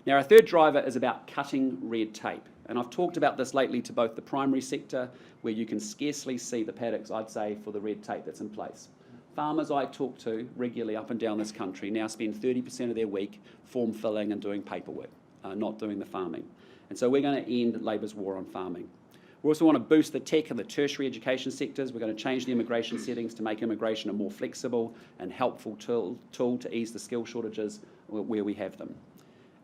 Now, our third driver is about cutting red tape. And I've talked about this lately to both the primary sector, where you can scarcely see the paddocks, I'd say, for the red tape that's in place. Farmers I talk to regularly up and down this country now spend 30% of their week form filling and doing paperwork, not doing the farming. And so we're going to end Labour's war on farming. We also want to boost the tech and the tertiary education sectors. We're going to change the immigration settings to make immigration a more flexible and helpful tool to ease the skill shortages where we have them.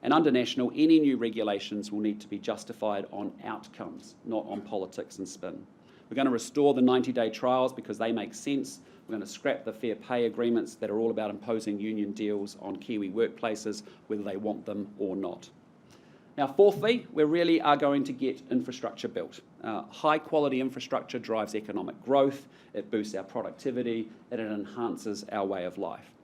And under national, any new regulations will need to be justified on outcomes, not on politics and spin. We're going to restore the 90-day trials because they make sense. We're going to scrap the fair pay agreements that are all about imposing union deals on Kiwi workplaces, whether they want them or not. Now, fourthly, we really are going to get infrastructure built. High-quality infrastructure drives economic growth, it boosts our productivity, and it enhances our way of life.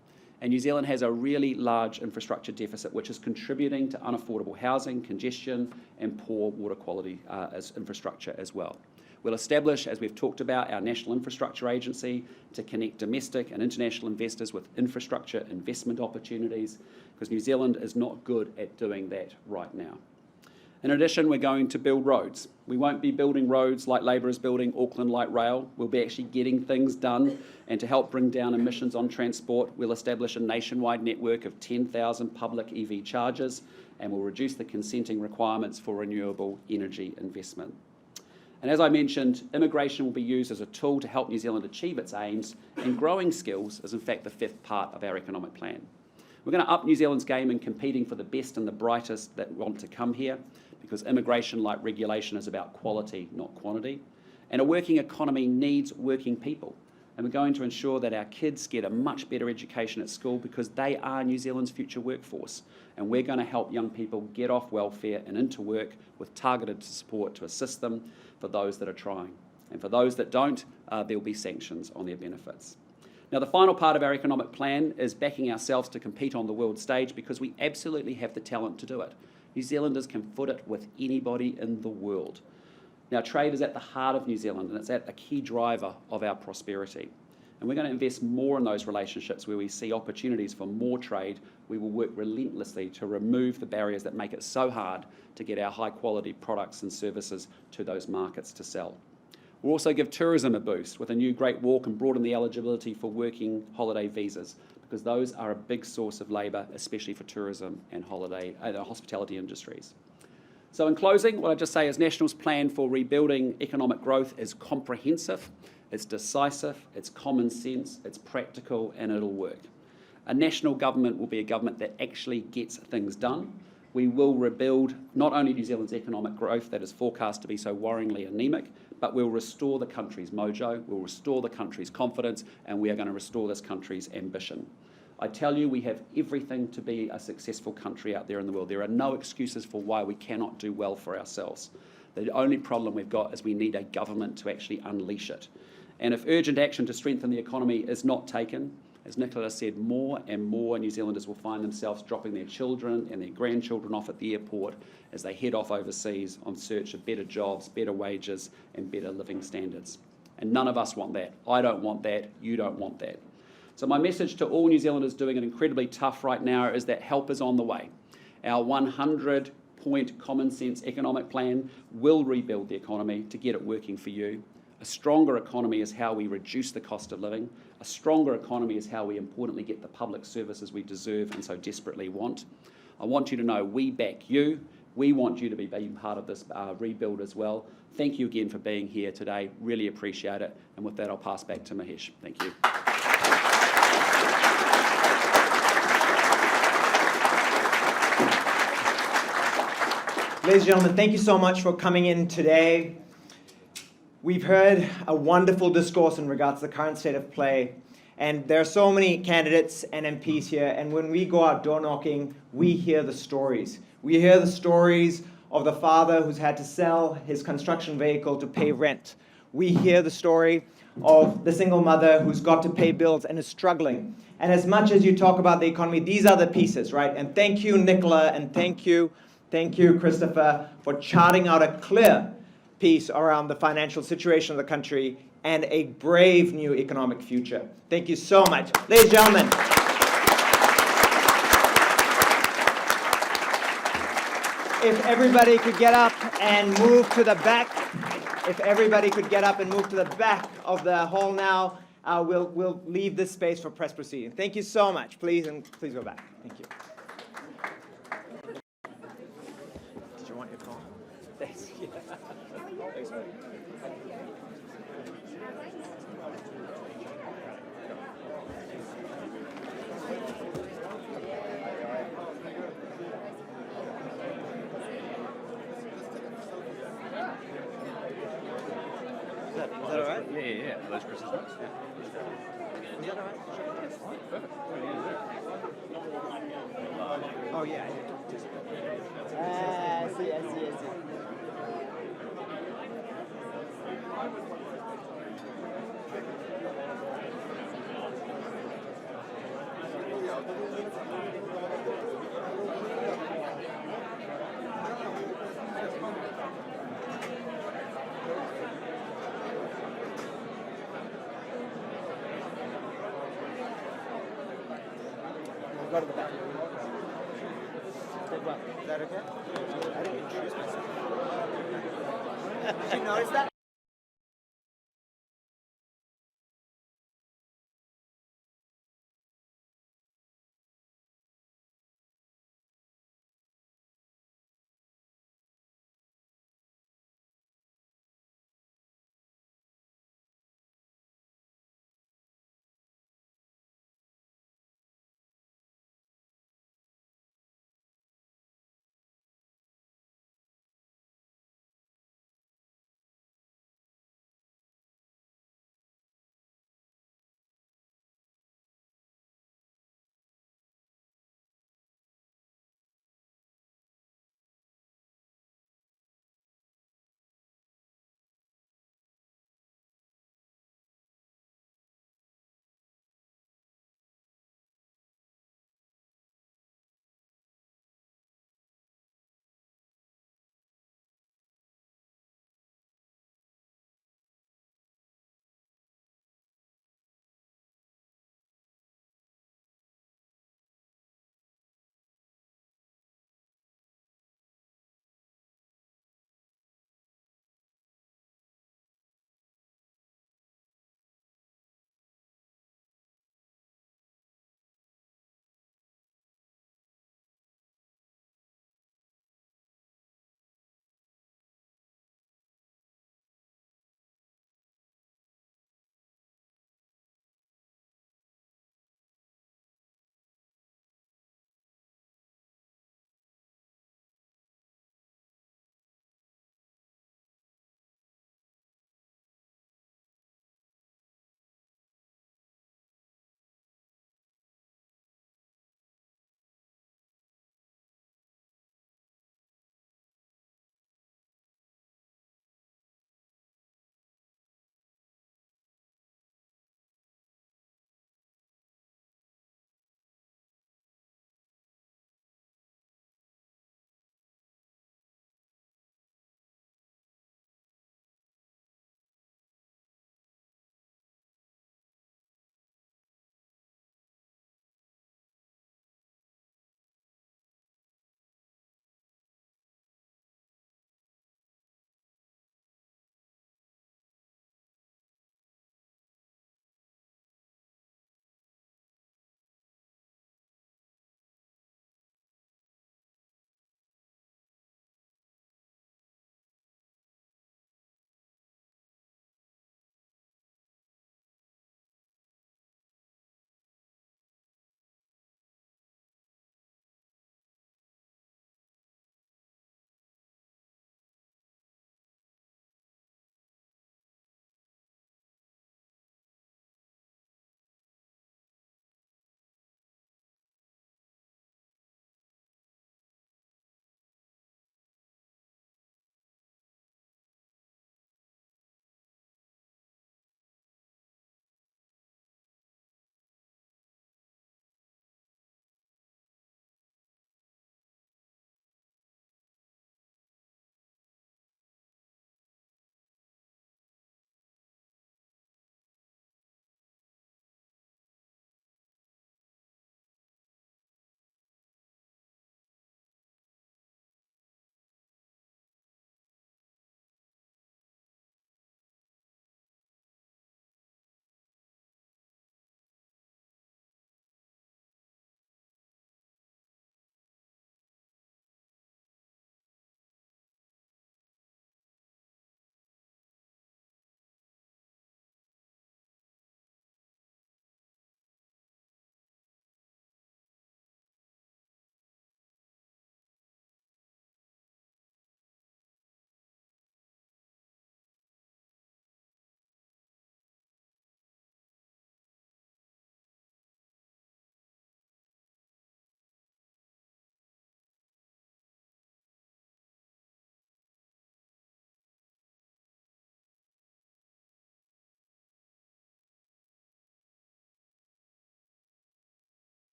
And New Zealand has a really large infrastructure deficit, which is contributing to unaffordable housing, congestion, and poor water quality as infrastructure as well. We'll establish, as we've talked about, our National Infrastructure Agency to connect domestic and international investors with infrastructure investment opportunities, because New Zealand is not good at doing that right now. In addition, we're going to build roads. We won't be building roads like Labour is building Auckland Light Rail. We'll be actually getting things done, and to help bring down emissions on transport, we'll establish a nationwide network of 10,000 public EV chargers, and we'll reduce the consenting requirements for renewable energy investment. And as I mentioned, immigration will be used as a tool to help New Zealand achieve its aims, and growing skills is in fact the fifth part of our economic plan. We're going to up New Zealand's game in competing for the best and the brightest that want to come here, because immigration, like regulation, is about quality, not quantity. And a working economy needs working people. And we're going to ensure that our kids get a much better education at school, because they are New Zealand's future workforce. And we're going to help young people get off welfare and into work with targeted support to assist them for those that are trying. And for those that don't, there'll be sanctions on their benefits. Now, the final part of our economic plan is backing ourselves to compete on the world stage, because we absolutely have the talent to do it. New Zealanders can foot it with anybody in the world. Now, trade is at the heart of New Zealand, and it's at a key driver of our prosperity. And we're going to invest more in those relationships where we see opportunities for more trade. We will work relentlessly to remove the barriers that make it so hard to get our high-quality products and services to those markets to sell. We'll also give tourism a boost with a new Great Walk and broaden the eligibility for working holiday visas, because those are a big source of labour, especially for tourism and hospitality industries. So in closing, what I just say is National's plan for rebuilding economic growth is comprehensive, it's decisive, it's common sense, it's practical, and it'll work. A national government will be a government that actually gets things done. We will rebuild not only New Zealand's economic growth that is forecast to be so worryingly anemic, but we'll restore the country's mojo, we'll restore the country's confidence, and we are going to restore this country's ambition. I tell you, we have everything to be a successful country out there in the world. There are no excuses for why we cannot do well for ourselves. The only problem we've got is we need a government to actually unleash it. And if urgent action to strengthen the economy is not taken, as Nicola said, more and more New Zealanders will find themselves dropping their children and their grandchildren off at the airport as they head off overseas on search of better jobs, better wages, and better living standards. And none of us want that. I don't want that. You don't want that. So my message to all New Zealanders doing it incredibly tough right now is that help is on the way. Our 100-point common sense economic plan will rebuild the economy to get it working for you. A stronger economy is how we reduce the cost of living. A stronger economy is how we importantly get the public services we deserve and so desperately want. I want you to know we back you. We want you to be part of this rebuild as well. Thank you again for being here today. Really appreciate it. And with that, I'll pass back to Mahesh. Thank you. Ladies and gentlemen, thank you so much for coming in today. We've heard a wonderful discourse in regards to the current state of play, and there are so many candidates and MPs here, and when we go out door knocking, we hear the stories. We hear the stories of the father who's had to sell his construction vehicle to pay rent. We hear the story of the single mother who's got to pay bills and is struggling. And as much as you talk about the economy, these are the pieces, right? And thank you, Nicola, and thank you, Christopher, for charting out a clear piece around the financial situation of the country and a brave new economic future. Thank you so much. Ladies and gentlemen. if everybody could get up and move to the back, if everybody could get up and move to the back of the hall now, we'll leave this space for press proceedings. Thank you so much. Please, and please go back. Thank you. Did you want your call? Thanks. Yeah. Thanks, man. Is that all right? Yeah. Those Chris's notes. Yeah. Is that all right? Perfect. Oh, yeah. I see. We'll go to the back. Well, is that okay? I didn't introduce myself. Did you notice that?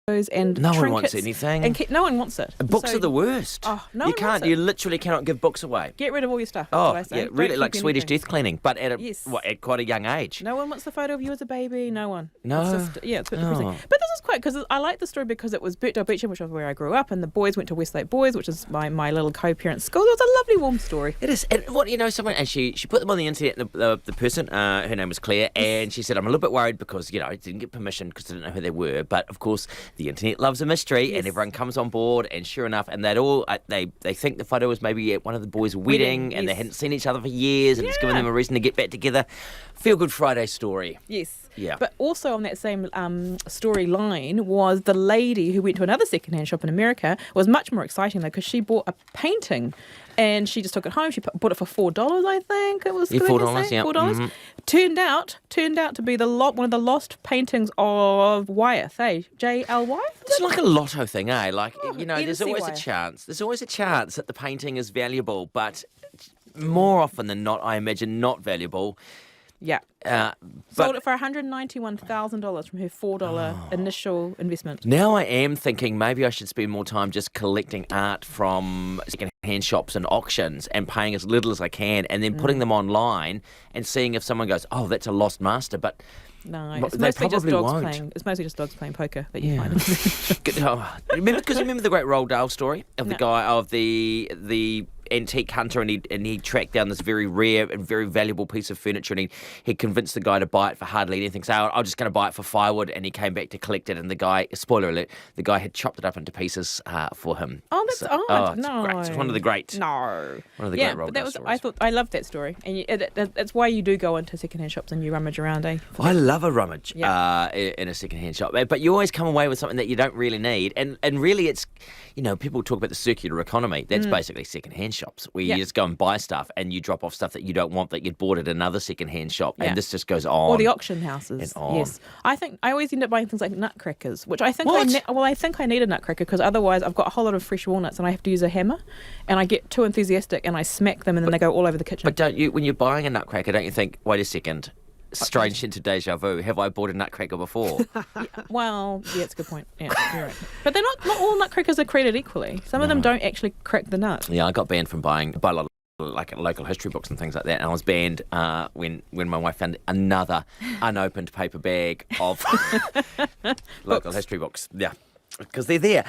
and No one trinkets wants anything. And no one wants it. And books So- are the worst. Oh, no you one can't. wants it. You literally cannot give books away. Get rid of all your stuff. That's what I say. Yeah, Don't really like keep Swedish anything. death cleaning, but at Yes. at quite a young age. No one wants the photo of you as a baby. No one. No. It's just, it's a bit depressing. Oh. But this is quite because I like the story because it was Birkdale Beecham, which was where I grew up, and the boys went to Westlake Boys, which is my little co-parent school. It was a lovely, warm story. It is. And someone, and she put them on the internet. And the person, her name was Claire, and she said, "I'm a little bit worried because I didn't get permission because I didn't know who they were. But of course, the internet loves a mystery, and everyone comes on board. And sure enough, and they'd all they think the photo was maybe at one of the boys' wedding, and they hadn't seen each other for years, and it's given them a reason to get back together. Feel Good Friday story. Yes. Yeah. But also on that same storyline was the lady who went to another secondhand shop in America. Was much more exciting though because she bought a painting. And she just took it home. She bought it for $4, I think. It was $4, yeah. $4. Turned out to be one of the lost paintings of Wyeth, J.L. It's like a lotto thing, eh? Like, there's always a NC chance. There's always a chance that the painting is valuable, but more often than not, I imagine not valuable. Yeah. But Sold it for $191,000 from her $4 initial investment. now I am thinking maybe I should spend more time just collecting art from second-hand shops and auctions and paying as little as I can and then putting them online and seeing if someone goes, oh, that's a lost master. But No, Well, it's they mostly just probably dogs won't. playing. It's mostly just dogs playing poker that you find. remember the great Roald Dahl story of the No. guy of the antique hunter, and he tracked down this very rare and very valuable piece of furniture, and he convinced the guy to buy it for hardly anything. So I'm just going to buy it for firewood, and he came back to collect it, and the guy, spoiler alert, the guy had chopped it up into pieces for him. Oh, that's odd. It's No, great. It's one of the great. No, One of the yeah, great Roald but Dahl stories. I loved that story, and that's why you do go into secondhand shops and you rummage around, eh? I love a rummage Yeah. in a second-hand shop, but you always come away with something that you don't really need, and really it's, people talk about the circular economy. That's basically second-hand shops where you Yeah. just go and buy stuff and you drop off stuff that you don't want that you'd bought at another second-hand shop, Yeah. and this just goes on. Or the auction houses. and on. Yes, I always end up buying things like nutcrackers, which I think What? I think I need a nutcracker because otherwise I've got a whole lot of fresh walnuts and I have to use a hammer, and I get too enthusiastic and I smack them and then they go all over the kitchen. But don't you, when you're buying a nutcracker, don't you think, wait a second, strange into deja vu, have I bought a nutcracker before? Well, yeah, it's a good point. Yeah, you're right. But they're not all nutcrackers are created equally. Some of them don't actually crack the nut. Yeah, I got banned from buying a lot of like local history books and things like that, and I was banned when my wife found another unopened paper bag of local history books. Yeah. Because they're there.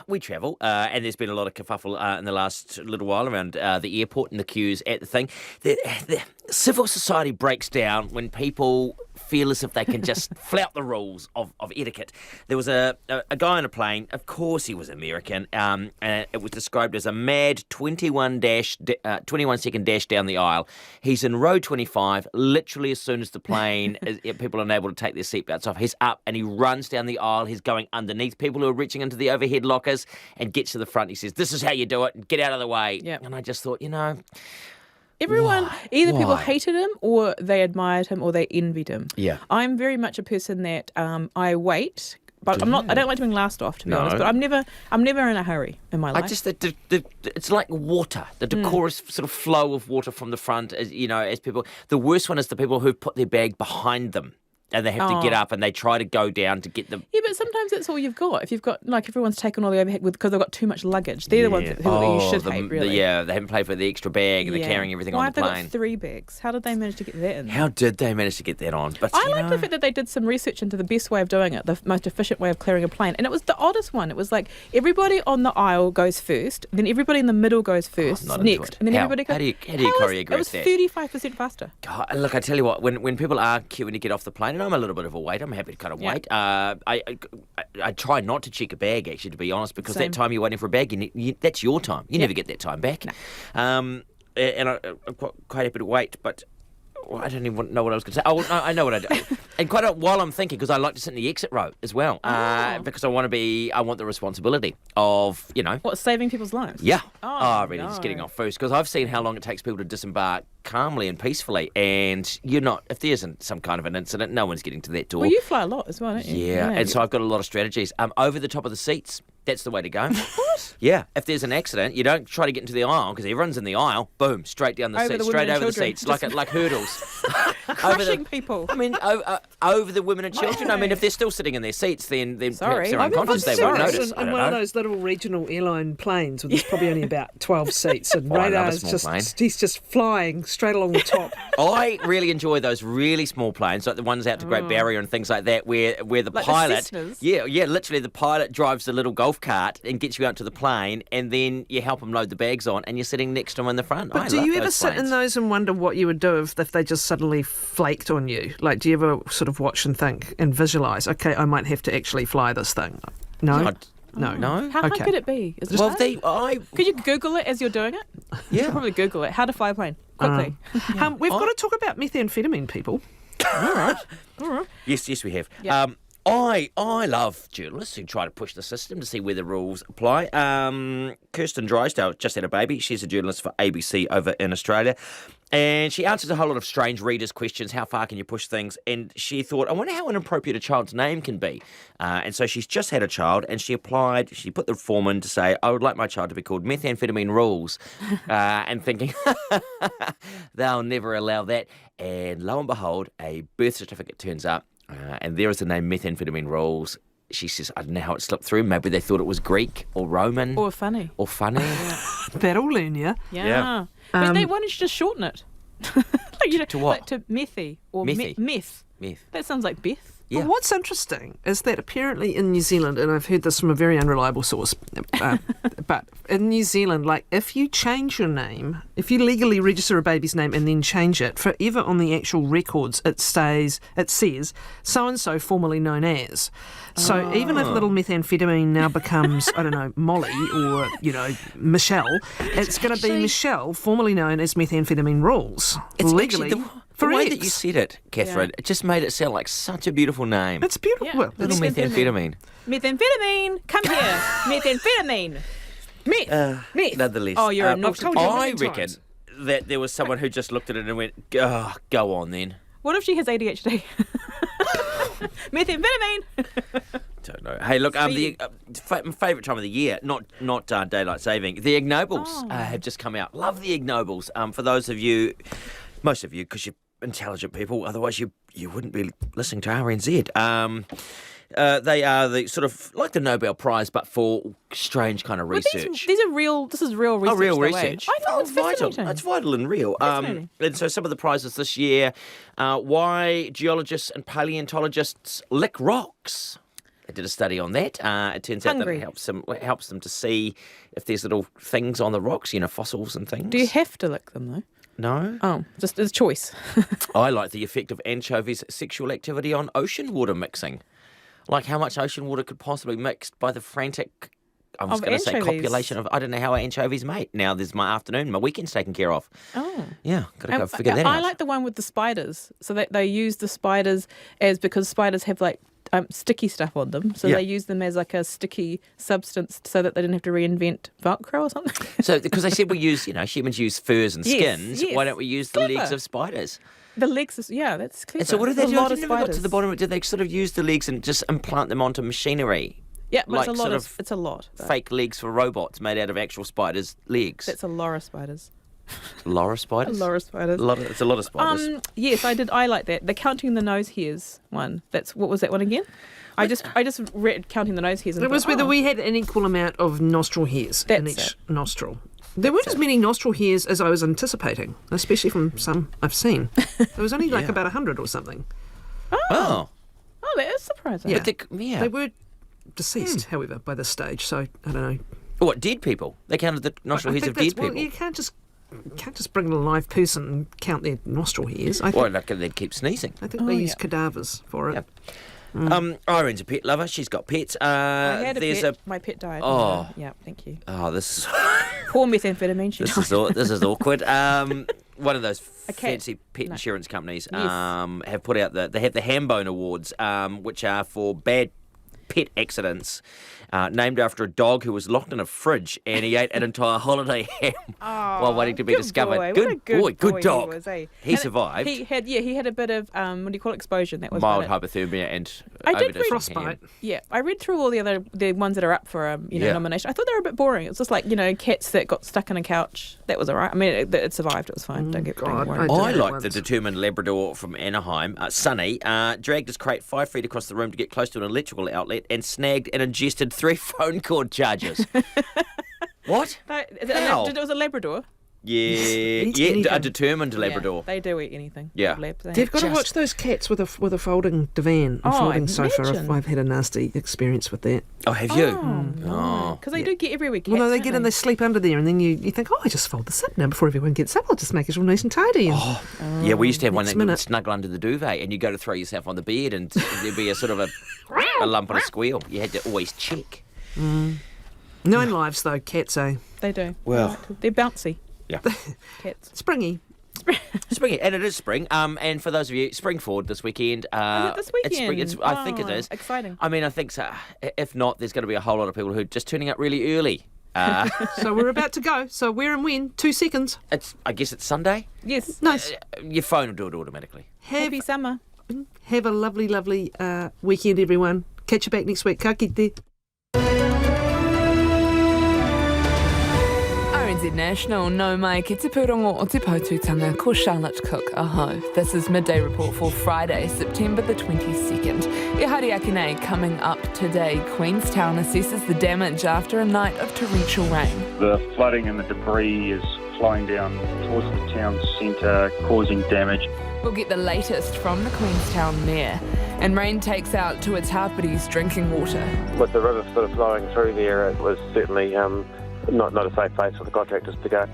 We travel, and there's been a lot of kerfuffle in the last little while around the airport and the queues at the thing. The civil society breaks down when people feel as if they can just flout the rules of etiquette. There was a guy on a plane, of course he was American, and it was described as a mad 21 second dash down the aisle. He's in row 25, literally as soon as the plane, people are unable to take their seatbelts off, he's up and he runs down the aisle, he's going underneath people who are reaching into the overhead lockers and gets to the front. He says, "This is how you do it, get out of the way." Yep. And I just thought, Everyone, either people Why? hated him or they admired him or they envied him. Yeah. I'm very much a person that I wait, but I'm not. I don't like being last off, to be honest. But I'm never in a hurry in my life. I just it's like water, the decorous sort of flow of water from the front. As people, the worst one is the people who've put their bag behind them and they have to get up and they try to go down to get them. Yeah, but sometimes that's all you've got. If you've got, like, everyone's taken all the overhead because they've got too much luggage. They're the ones who you should hate, really. they haven't paid for the extra bag and they're carrying everything Why on the have plane. they got 3 bags? How did they manage to get that in? How did they manage to get that on? But I like the fact that they did some research into the best way of doing it, the most efficient way of clearing a plane. And it was the oddest one. It was like everybody on the aisle goes first, then everybody in the middle goes first, not into next, it. and then How? everybody goes... How do you choreograph It was that? 35% faster. God, look, I tell you what, when people are queuing to get off the plane, and I'm a little bit of a waiter, I'm happy to kind of Yeah. wait. I try not to check a bag, actually, to be honest, because Same. that time you're waiting for a bag, that's your time. You never get that time back. No. And I'm quite happy to wait, but I don't even know what I was going to say. Oh, no, I know what I do. And while I'm thinking, because I like to sit in the exit row as well, because I want the responsibility of, What, saving people's lives? yeah. Oh, Really, just no. getting off first. Because I've seen how long it takes people to disembark calmly and peacefully. And you're not, if there isn't some kind of an incident, no one's getting to that door. Well, you fly a lot as well, don't you? Yeah, and so I've got a lot of strategies. Over the top of the seats, that's the way to go. What? Yeah, if there's an accident, you don't try to get into the aisle because everyone's in the aisle. Boom, straight down the Over seats, the women straight and over the children. seats, like hurdles. Crushing people. I mean, over the women and children. I mean, if they're still sitting in their seats, then Sorry. perhaps they're I mean, unconscious. They What's won't serious? notice. I In don't one of know. those little regional airline planes where there's probably only about 12 seats, and Oh, I love a Radar's small plane. he's just flying straight along the top. I really enjoy those really small planes, like the ones out to Great Barrier and things like that, where the Like the pilot, Cessnas? yeah, literally the pilot drives the little golf cart and gets you out to the plane, and then you help him load the bags on, and you're sitting next to him in the front. But I do love you ever those sit in planes. those and wonder what you would do if they just suddenly flaked on you? Like, do you ever sort of watch and think and visualise, okay, I might have to actually fly this thing? No? No. No. How hard Okay. could it be? Is it Well, hard? Could you Google it as you're doing it? You should probably Google it. How to fly a plane. Quickly. We've got to talk about methamphetamine, people. Yes, we have. Yeah. I love journalists who try to push the system to see where the rules apply. Kirsten Drysdale just had a baby. She's a journalist for ABC over in Australia. And she answers a whole lot of strange readers' questions. How far can you push things? And she thought, I wonder how inappropriate a child's name can be. And so she's just had a child, and she put the form in to say, I would like my child to be called Methamphetamine Rules. And thinking, they'll never allow that. And lo and behold, a birth certificate turns up. And there is the name Methamphetamine Rules. She says, I don't know how it slipped through. Maybe they thought it was Greek or Roman Or funny. or funny. That'll learn you. Yeah. But why don't you just shorten it? To what? Like to methy or Methy. meth. Myth. That sounds like Beth. Yeah. But what's interesting is that apparently in New Zealand, and I've heard this from a very unreliable source, but in New Zealand, like if you change your name, if you legally register a baby's name and then change it, forever on the actual records it says so-and-so formerly known as. So even if little methamphetamine now becomes, I don't know, Molly or, Michelle, it's going to be Michelle, formerly known as Methamphetamine Rules. It's legally. actually the way that you said it, Catherine, it just made it sound like such a beautiful name. It's beautiful. Yeah. Well, Little Methamphetamine. methamphetamine. Methamphetamine! Come here! Methamphetamine! Meth! Nonetheless. Oh, you're a I've naughty told you kid. I many reckon times. that there was someone who just looked at it and went, oh, go on then. What if she has ADHD? Methamphetamine! Don't know. Hey, look, Speedy. my favourite time of the year, not daylight saving. The Ig Nobles have just come out. Love the Ig Nobles. For those of you, most of you, because you're intelligent people, otherwise you wouldn't be listening to RNZ. They are the sort of like the Nobel Prize, but for strange kind of research. These are real. This is real research. real though, eh? research. I thought it was vital. fascinating. It's vital and real. Fascinating. And so some of the prizes this year, why geologists and paleontologists lick rocks. They did a study on that. It turns out that Hungry. it helps them to see if there's little things on the rocks, fossils and things. Do you have to lick them though? No. Oh, just as choice. I like the effect of anchovies' sexual activity on ocean water mixing. Like how much ocean water could possibly mix by the frantic, I was Of going to say anchovies. copulation of, I don't know how anchovies mate. Now there's my afternoon, my weekend's taken care of. Oh. Yeah, got to go figure that I out. like the one with the spiders. So they use the spiders because spiders have like sticky stuff on them. So Yeah. they use them as like a sticky substance so that they didn't have to reinvent Velcro or something. So, because they said we use, humans use furs and Yes, skins, yes. why don't we use the legs Clever. of spiders? The legs, that's clever. And so what do they There's do? A I lot of never got to spiders. the bottom of it. Did they sort of use the legs and just implant them onto machinery? Yeah, but like it's a lot. sort of It's a lot. though. Fake legs for robots made out of actual spiders' legs. That's a lot of spiders. Laura spiders? A lot of spiders. It's a lot of spiders. Yes, I like that. The counting the nose hairs one. What was that one again? I just read counting the nose hairs. And It was thought, whether oh. we had an equal amount of nostril hairs in That's each it. nostril. There weren't as many nostril hairs as I was anticipating, especially from some I've seen. There was only like Yeah. about 100 or something. Oh. Oh, that is surprising. Yeah. But yeah. They were deceased, however, by this stage. So I don't know. What, dead people? They counted the nostril hairs of dead people? Well, you can't just bring in a live person and count their nostril hairs. I think, Well, like, they'd keep sneezing. I think they use cadavers for it. Yep. Irene's a pet lover. She's got pets. I had a There's pet. My pet died. Oh. Yeah, thank you. Oh, this is Poor methamphetamine. She died. this is awkward. One of those A cat. fancy pet No. insurance companies Yes. have put out they have the Hambone Awards, which are for bad pet accidents, named after a dog who was locked in a fridge and he ate an entire holiday ham while waiting to be good discovered. boy. What a good good boy dog. He was, eh? He survived. He had a bit of what do you call it, exposure. That was Mild about it. hypothermia and I did overdose read- on Frostbite. ham. Yeah, I read through all the ones that are up for Yeah. nomination. I thought they were a bit boring. It's just like cats that got stuck in a couch. That was alright. I mean, it survived. It was fine. Don't get God, worried. I I did like once. the determined Labrador from Anaheim, Sonny, dragged his crate 5 feet across the room to get close to an electrical outlet and snagged and ingested 3 phone cord charges. What? How? It was a Labrador. Eats Yeah, a anything. determined Labrador. Yeah, they do eat anything. Yeah. Labs, eh? You've got to Just- watch those cats with a folding divan, a Oh, folding sofa. imagine. I've had a nasty experience with that. Oh, have you? Oh, because they do get everywhere. Cats, Well, no, they don't get in, they sleep under there, and then you think, I just fold this up now before everyone gets up. I'll just make it all nice and tidy. And Yeah, we used to have one Next that would minute. snuggle under the duvet and you go to throw yourself on the bed and there'd be a sort of a lump and a squeal. You had to always check. 9 lives, though, cats, eh? They do. Well. They're bouncy. Yeah. Cats. Springy. Spring, and it is spring. And for those of you, spring forward this weekend. Is it this weekend? It's spring. I think it is. Exciting. I mean, I think so. If not, there's going to be a whole lot of people who are just turning up really early. So we're about to go. So where and when? 2 seconds. I guess it's Sunday. Yes. Nice. Your phone will do it automatically. Happy summer. Have a lovely, lovely weekend, everyone. Catch you back next week. Ka kite. RNZ National, no mai ki te pūrongo o te pautūtanga ko Charlotte Cook, aho. This is Midday Report for Friday, September the 22nd. E hari ake nei, coming up today, Queenstown assesses the damage after a night of torrential rain. The flooding and the debris is flowing down towards the town centre, causing damage. We'll get the latest from the Queenstown Mayor. And rain takes out to its Hāpiri's drinking water. With the river sort of flowing through there, it was certainly not a safe place for the contractors to go.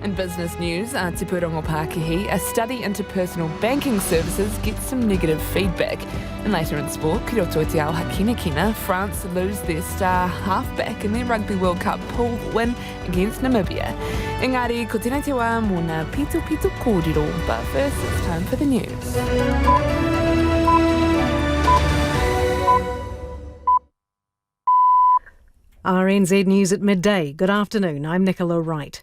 In business news, Te Pūrongo Pākihi, a study into personal banking services gets some negative feedback. And later in sport, ki roto te ao hakinakina, France lose their star halfback in their Rugby World Cup pool win against Namibia. Engari, ko tēnei te wā mō ngā pito kōrero, but first it's time for the news. RNZ News at midday. Good afternoon, I'm Nicola Wright.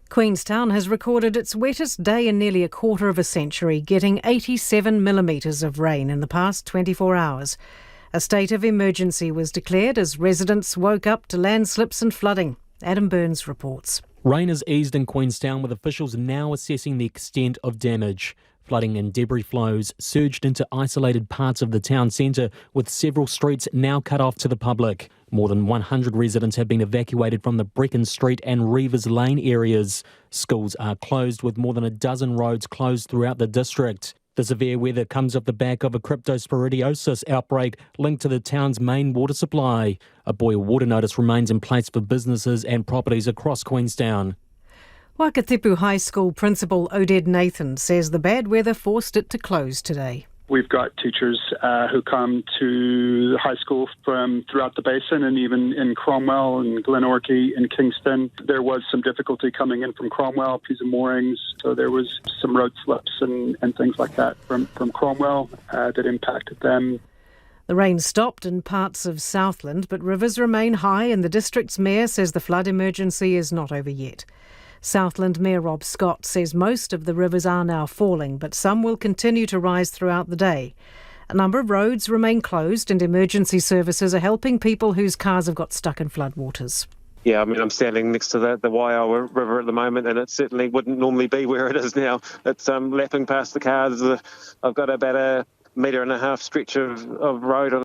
Queenstown has recorded its wettest day in nearly a quarter of a century, getting 87 millimetres of rain in the past 24 hours. A state of emergency was declared as residents woke up to landslips and flooding. Adam Burns reports. Rain has eased in Queenstown, with officials now assessing the extent of damage. Flooding and debris flows surged into isolated parts of the town centre, with several streets now cut off to the public. More than 100 residents have been evacuated from the Brecon Street and Reavers Lane areas. Schools are closed, with more than a dozen roads closed throughout the district. The severe weather comes off the back of a cryptosporidiosis outbreak linked to the town's main water supply. A boil water notice remains in place for businesses and properties across Queenstown. Wakatipu High School Principal Oded Nathan says the bad weather forced it to close today. We've got teachers who come to the high school from throughout the basin, and even in Cromwell and Glenorchy and Kingston. There was some difficulty coming in from Cromwell, Pisa Moorings, so there was some road slips and things like that from Cromwell that impacted them. The rain stopped in parts of Southland, but rivers remain high, and the district's mayor says the flood emergency is not over yet. Southland Mayor Rob Scott says most of the rivers are now falling, but some will continue to rise throughout the day. A number of roads remain closed, and emergency services are helping people whose cars have got stuck in floodwaters. Yeah, I mean, I'm standing next to the Waiawa River at the moment, and it certainly wouldn't normally be where it is now. It's lapping past the cars. I've got about a metre and a half stretch of road on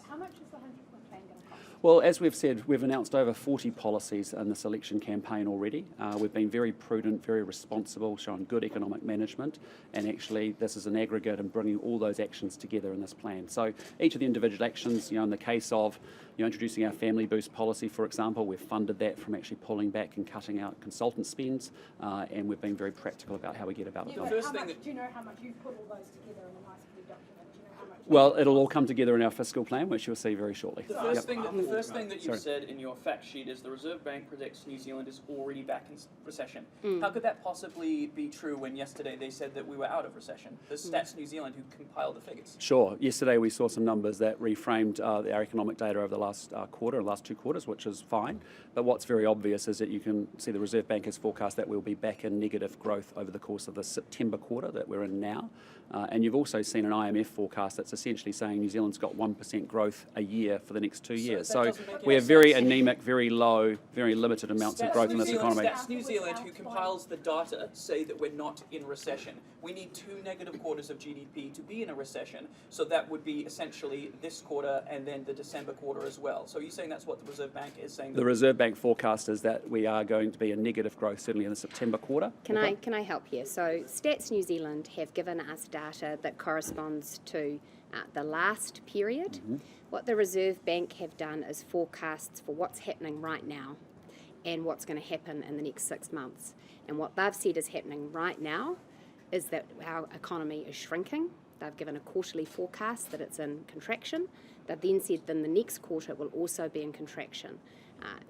How much is the 100-point plan going to cost? Well, as we've said, we've announced over 40 policies in this election campaign already. We've been very prudent, very responsible, showing good economic management, and actually this is an aggregate and bringing all those actions together in this plan. So each of the individual actions, in the case of introducing our family boost policy, for example, we've funded that from actually pulling back and cutting out consultant spends, and we've been very practical about how we get about it. Do you know how much you've put all those together in a nice pretty document? Do you know how much? Well, it'll all come together in our fiscal plan, which you'll see very shortly. The first thing that you've said in your fact sheet is the Reserve Bank predicts New Zealand is already back in recession. How could that possibly be true when yesterday they said that we were out of recession? The Stats New Zealand who compiled the figures. Sure. Yesterday we saw some numbers that reframed our economic data over the last last 2 quarters, which is fine. But what's very obvious is that you can see the Reserve Bank has forecast that we'll be back in negative growth over the course of the September quarter that we're in now. And you've also seen an IMF forecast that's essentially saying New Zealand's got 1% growth a year for the next 2 years. So we have very anemic, very low, very limited amounts of growth in this economy. Stats New Zealand, who compiles the data, say that we're not in recession. We need 2 negative quarters of GDP to be in a recession, so that would be essentially this quarter and then the December quarter as well. So are you saying that's what the Reserve Bank is saying? The Reserve Bank forecast is that we are going to be in negative growth, certainly in the September quarter. Can I help here? So Stats New Zealand have given us data that corresponds to the last period. Mm-hmm. What the Reserve Bank have done is forecasts for what's happening right now and what's going to happen in the next 6 months. And what they've said is happening right now is that our economy is shrinking. They've given a quarterly forecast that it's in contraction. They've then said that in the next quarter it will also be in contraction.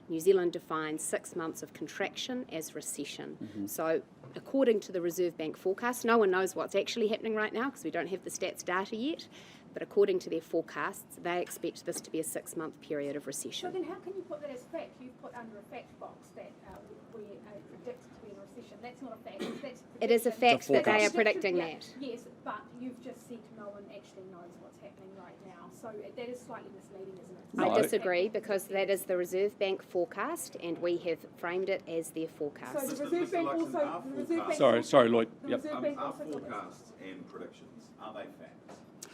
New Zealand defines 6 months of contraction as recession. Mm-hmm. So according to the Reserve Bank forecast, no one knows what's actually happening right now because we don't have the stats data yet, but according to their forecasts, they expect this to be a 6-month period of recession. So then how can you put that as fact? You've put under a fact box that we predict to be in a recession. That's not a fact. That's it is a fact that they are predicting that. Yes, but you've just said no one actually knows what's happening right now. So that is slightly misleading, isn't it? I disagree because that is the Reserve Bank forecast and we have framed it as their forecast. So the Reserve Bank also... Sorry, Lloyd. Yep. Are forecasts and predictions, are they facts?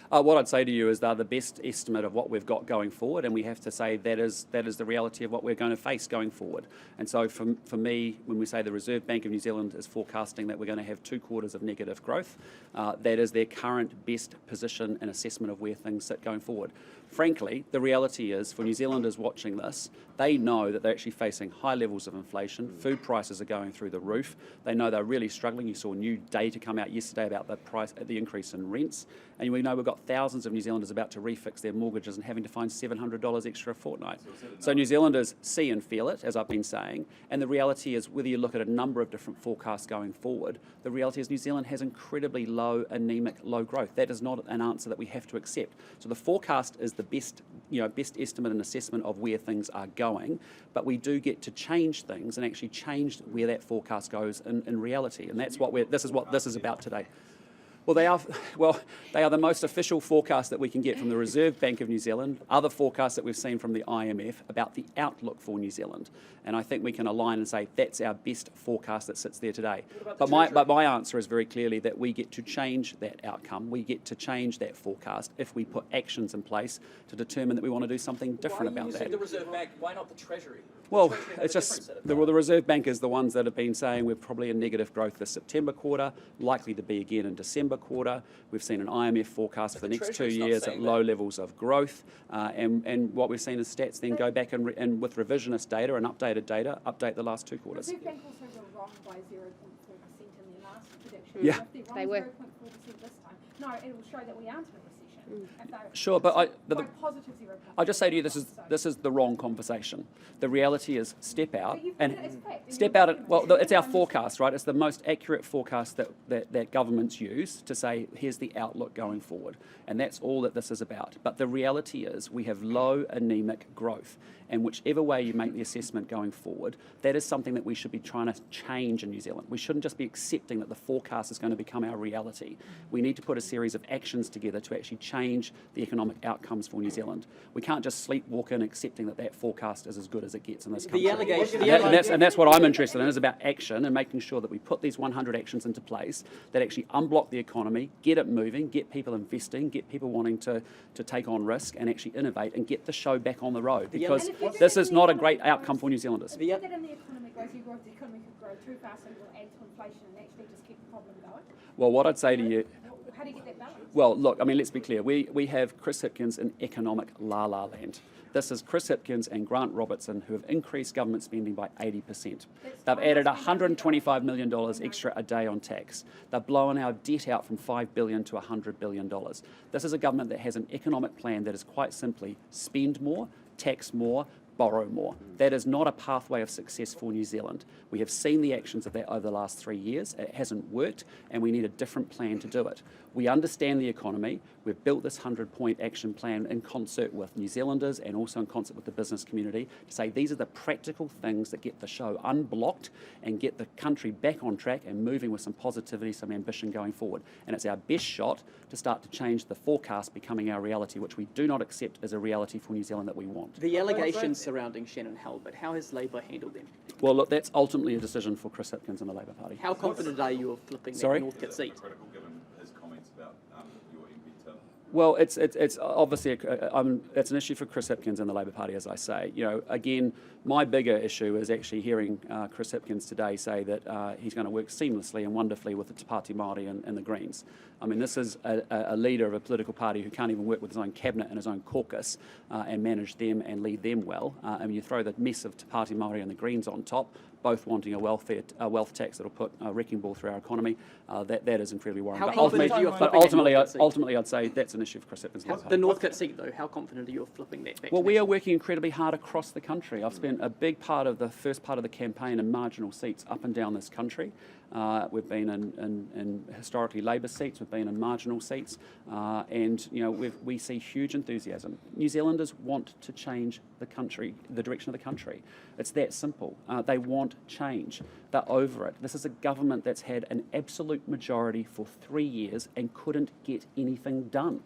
What I'd say to you is they're the best estimate of what we've got going forward, and we have to say that is the reality of what we're going to face going forward. And so for me, when we say the Reserve Bank of New Zealand is forecasting that we're going to have 2 quarters of negative growth, that is their current best position and assessment of where things sit going forward. Frankly, the reality is for New Zealanders watching this, they know that they're actually facing high levels of inflation. Food prices are going through the roof. They know they're really struggling. You saw new data come out yesterday about the increase in rents. And we know we've got thousands of New Zealanders about to refix their mortgages and having to find $700 extra a fortnight. So New Zealanders see and feel it, as I've been saying. And the reality is, whether you look at a number of different forecasts going forward, the reality is New Zealand has incredibly low, anemic, low growth. That is not an answer that we have to accept. So the forecast is the best estimate and assessment of where things are going, but we do get to change things and actually change where that forecast goes in reality, and that's what this is about today. Well, they are the most official forecast that we can get from the Reserve Bank of New Zealand, other forecasts that we've seen from the IMF about the outlook for New Zealand. And I think we can align and say that's our best forecast that sits there today. But my answer is very clearly that we get to change that outcome. We get to change that forecast if we put actions in place to determine that we want to do something different about that. Why are you using the Reserve Bank? Why not the Treasury? Well, it's just the Reserve Bank is the ones that have been saying we're probably in negative growth this September quarter, likely to be again in December quarter. We've seen an IMF forecast for the next 2 years at low levels of growth, and what we've seen is stats then go back and with revisionist data and updated data, update the last 2 quarters. The Reserve Bank also were wrong by 0.4% in their last prediction. Yeah. If they're They wrong were. 0.4% this time, no, it will show that we aren't in a recession. Sure, but Positives are I just say to you, this is the wrong conversation. The reality is, step out and step out. It's our forecast, right? It's the most accurate forecast that governments use to say, here's the outlook going forward, and that's all that this is about. But the reality is, we have low anemic growth, and whichever way you make the assessment going forward, that is something that we should be trying to change in New Zealand. We shouldn't just be accepting that the forecast is going to become our reality. We need to put a series of actions together to actually change the economic outcomes for New Zealand. We can't just sleepwalk in accepting that forecast is as good as it gets in this country. And that's what I'm interested in, is about action and making sure that we put these 100 actions into place that actually unblock the economy, get it moving, get people investing, get people wanting to take on risk and actually innovate and get the show back on the road, because this is not a great outcome for New Zealanders. If you did that in the economy grows, the economy could grow too fast and it will add to inflation and actually just keep the problem going. Well, what I'd say to you... How do you get that balance? Well, look, I mean, let's be clear. We have Chris Hipkins in economic la-la land. This is Chris Hipkins and Grant Robertson who have increased government spending by 80%. They've added $125 million extra a day on tax. They've blown our debt out from $5 billion to $100 billion. This is a government that has an economic plan that is quite simply spend more, tax more, borrow more. That is not a pathway of success for New Zealand. We have seen the actions of that over the last 3 years. It hasn't worked, and we need a different plan to do it. We understand the economy. We've built this 100-point action plan in concert with New Zealanders and also in concert with the business community to say these are the practical things that get the show unblocked and get the country back on track and moving with some positivity, some ambition going forward. And it's our best shot to start to change the forecast becoming our reality, which we do not accept as a reality for New Zealand that we want. The allegations surrounding Shannon Halbert, how has Labor handled them? Well, look, that's ultimately a decision for Chris Hipkins and the Labor Party. How confident are you of flipping that Northcote seat? Critical given his comments about your MP Tim. Well, it's obviously it's an issue for Chris Hipkins and the Labor Party, as I say. You know, again, my bigger issue is actually hearing Chris Hipkins today say that he's going to work seamlessly and wonderfully with the Te Pāti Māori and the Greens. I mean, this is a leader of a political party who can't even work with his own cabinet and his own caucus and manage them and lead them well. And you throw the mess of Te Pāti Māori and the Greens on top, both wanting a wealth tax that will put a wrecking ball through our economy. That is incredibly worrying. How confident are you of flipping ultimately, I'd say that's an issue for Chris Hipkins. The Northcote seat, though, how confident are you of flipping that back? Well, we are working incredibly hard across the country. I've spent a big part of the first part of the campaign in marginal seats up and down this country. We've been in historically Labor seats, we've been in marginal seats, and you know we see huge enthusiasm. New Zealanders want to change the country, the direction of the country. It's that simple. They want change. They're over it. This is a government that's had an absolute majority for 3 years and couldn't get anything done.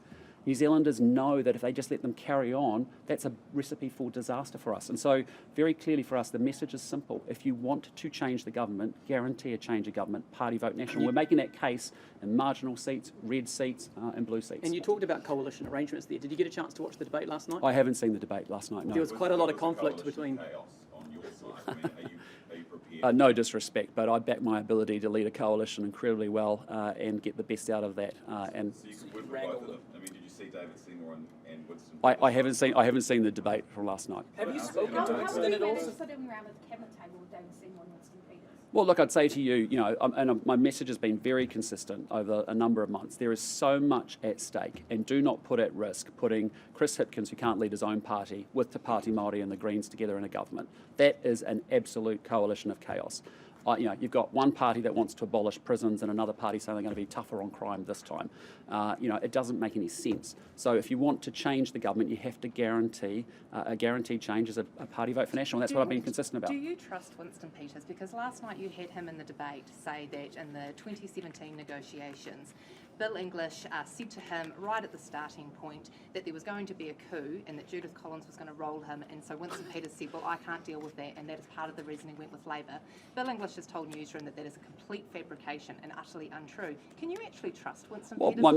New Zealanders know that if they just let them carry on, that's a recipe for disaster for us. And so, very clearly for us, the message is simple. If you want to change the government, guarantee a change of government, party vote national. We're making that case in marginal seats, red seats, and blue seats. And you talked about coalition arrangements there. Did you get a chance to watch the debate last night? I haven't seen the debate last night, no. There was quite a lot of conflict between... Chaos on your side. I mean, are you prepared? No disrespect, but I back my ability to lead a coalition incredibly well and get the best out of that. And So you could work with both of them. I mean, did you see David Seymour and Winston? I haven't seen the debate from last night. Have you spoken How to will Winston you at all? manage sitting around at the cabinet table with David Seymour and Winston Peters? Well, look, I'd say to you, you know, and my message has been very consistent over a number of months. There is so much at stake, and do not put at risk putting Chris Hipkins, who can't lead his own party, with Te Pāti Māori and the Greens together in a government. That is an absolute coalition of chaos. You know, you've got one party that wants to abolish prisons and another party saying they're going to be tougher on crime this time. You know, it doesn't make any sense. So if you want to change the government, you have to guarantee a guaranteed change as a party vote for national. And that's what I've been consistent about. Do you trust Winston Peters? Because last night you had him in the debate say that in the 2017 negotiations, Bill English said to him right at the starting point that there was going to be a coup and that Judith Collins was going to roll him, and so Winston Peters said, well, I can't deal with that, and that is part of the reason he went with Labor. Bill English has told Newsroom that that is a complete fabrication and utterly untrue. Can you actually trust Winston Peters? Well,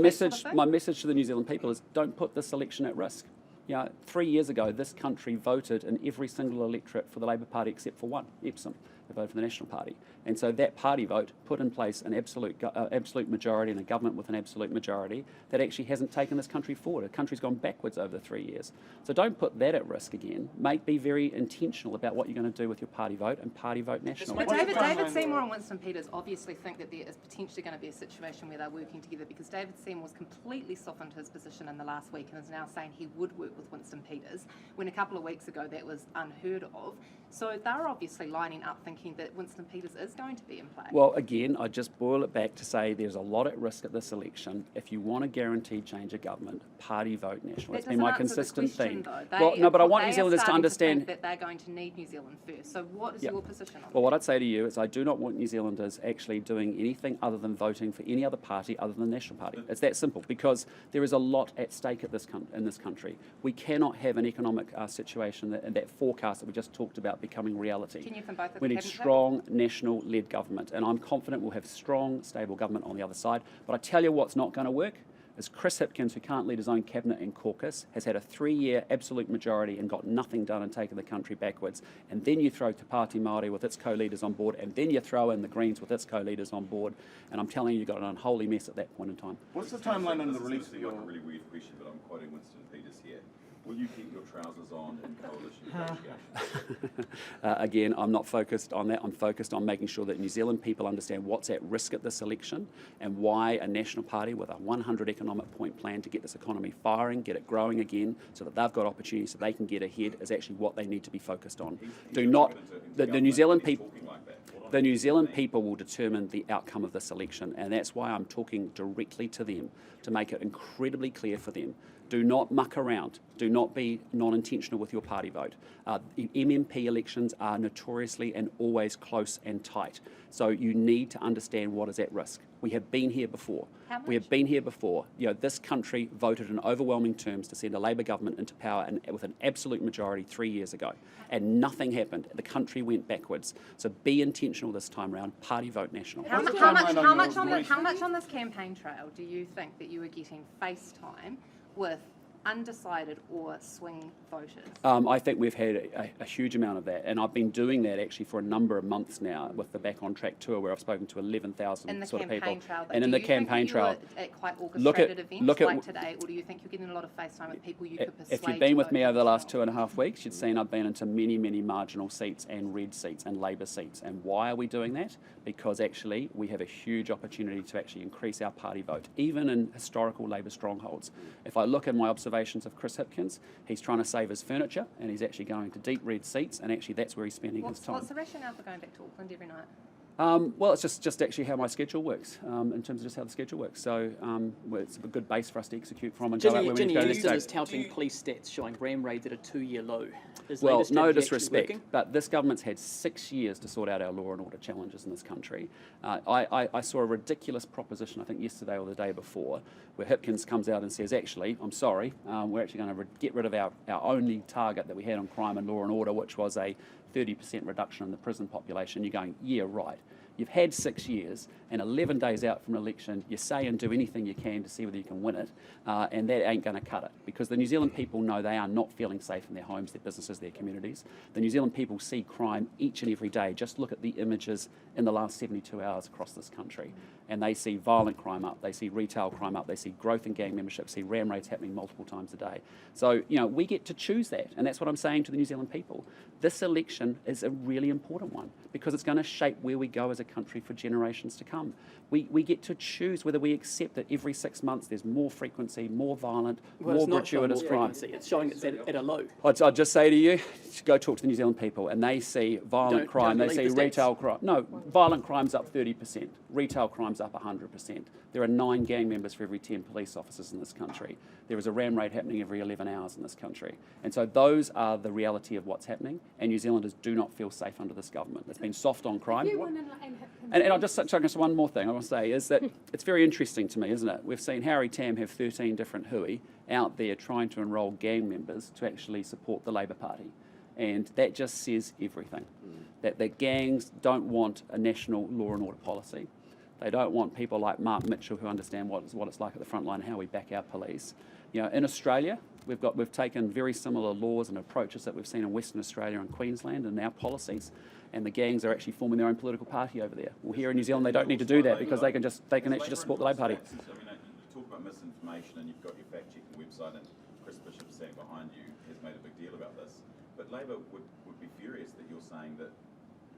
my message to the New Zealand people is don't put this election at risk. You know, 3 years ago, this country voted in every single electorate for the Labor Party except for one, Epsom. They voted for the National Party. And so that party vote put in place an absolute majority and a government with an absolute majority that actually hasn't taken this country forward. The country's gone backwards over the 3 years. So don't put that at risk again. Be very intentional about what you're going to do with your party vote and party vote national. But David Seymour and Winston Peters obviously think that there is potentially going to be a situation where they're working together, because David Seymour's completely softened his position in the last week and is now saying he would work with Winston Peters, when a couple of weeks ago that was unheard of. So they're obviously lining up thinking that Winston Peters is going to be in play. Well, again, I just boil it back to say there's a lot at risk at this election. If you want to guarantee change of government, party vote national. That's been my consistent theme. Well, no, but I want New Zealanders to understand that they're going to need New Zealand first. So what is your position on Well, what I'd say to you is I do not want New Zealanders actually doing anything other than voting for any other party other than the National Party. It's that simple, because there is a lot at stake in this country. We cannot have an economic situation that forecast that we just talked about becoming reality. Can you from both of We the need cabinet strong national-led government, and I'm confident we'll have strong, stable government on the other side. But I tell you what's not going to work is Chris Hipkins, who can't lead his own cabinet and caucus, has had a 3-year absolute majority and got nothing done and taken the country backwards. And then you throw Te Pāti Māori with its co-leaders on board, and then you throw in the Greens with its co-leaders on board, and I'm telling you, you've got an unholy mess at that point in time. What's the timeline on the release of your... Like a really weird question, but I'm quoting Winston Peters here. Will you keep your trousers on in coalition negotiations? Again, I'm not focused on that. I'm focused on making sure that New Zealand people understand what's at risk at this election and why a national party with a 100 economic point plan to get this economy firing, get it growing again, so that they've got opportunities so they can get ahead is actually what they need to be focused on. Do not... The New Zealand people... The New Zealand people will determine the outcome of this election, and that's why I'm talking directly to them, to make it incredibly clear for them. Do not muck around. Do not be non-intentional with your party vote. MMP elections are notoriously and always close and tight. So you need to understand what is at risk. We have been here before. We have been here before. You know, this country voted in overwhelming terms to send a Labour government into power with an absolute majority 3 years ago, and nothing happened. The country went backwards. So be intentional this time round. Party vote national. How much on this campaign trail do you think that you were getting FaceTime with undecided or swing voters? I think we've had a huge amount of that, and I've been doing that actually for a number of months now with the Back on Track tour, where I've spoken to 11,000 sort of people. And in the campaign trail, at quite orchestrated events like today, or do you think you're getting a lot of FaceTime with people you could persuade? If you've been with me over the last 2.5 weeks, you'd seen I've been into many, many marginal seats and red seats and Labour seats. And why are we doing that? Because actually we have a huge opportunity to actually increase our party vote, even in historical Labour strongholds. If I look at my observations of Chris Hipkins, he's trying to save his furniture, and he's actually going to deep red seats, and actually that's where he's spending his time. What's the rationale for going back to Auckland every night? Well, it's just actually how my schedule works, in terms of just how the schedule works. So it's a good base for us to execute from and go out where we need to go. Houston is touting police stats showing ram raids at a 2-year low. Well, no disrespect, but this government's had 6 years to sort out our law and order challenges in this country. I saw a ridiculous proposition, I think yesterday or the day before, where Hipkins comes out and says, actually, I'm sorry, we're actually going to get rid of our only target that we had on crime and law and order, which was a 30% reduction in the prison population. You're going, yeah, right. You've had 6 years, and 11 days out from an election, you say and do anything you can to see whether you can win it, and that ain't going to cut it. Because the New Zealand people know they are not feeling safe in their homes, their businesses, their communities. The New Zealand people see crime each and every day. Just look at the images in the last 72 hours across this country. And they see violent crime up, they see retail crime up, they see growth in gang membership, see ram raids happening multiple times a day. So, you know, we get to choose that, and that's what I'm saying to the New Zealand people. This election is a really important one, because it's going to shape where we go as a country for generations to come. We get to choose whether we accept that every 6 months there's more frequency, more violent, more gratuitous crime. It's showing it's at a low. I'd just say to you, go talk to the New Zealand people, and they see violent crime, they see retail crime. No, violent crime's up 30%, retail crime's up 100%. There are 9 gang members for every 10 police officers in this country. There is a ram raid happening every 11 hours in this country. And so those are the reality of what's happening, and New Zealanders do not feel safe under this government. It's been soft on crime. And I'll just say one more thing I want to say is that it's very interesting to me, isn't it? We've seen Harry Tam have 13 different hui out there trying to enrol gang members to actually support the Labour Party. And that just says everything. That the gangs don't want a national law and order policy. They don't want people like Mark Mitchell who understand what it's like at the front line and how we back our police. You know, in Australia, we've taken very similar laws and approaches that we've seen in Western Australia and Queensland in our policies. and the gangs are actually forming their own political party over there. Well, here in New Zealand, they don't need to do that because they can actually just support the Labour Party. I mean, you talk about misinformation, and you've got your fact-checking website, and Chris Bishop sitting behind you has made a big deal about this. But Labor would be furious that you're saying that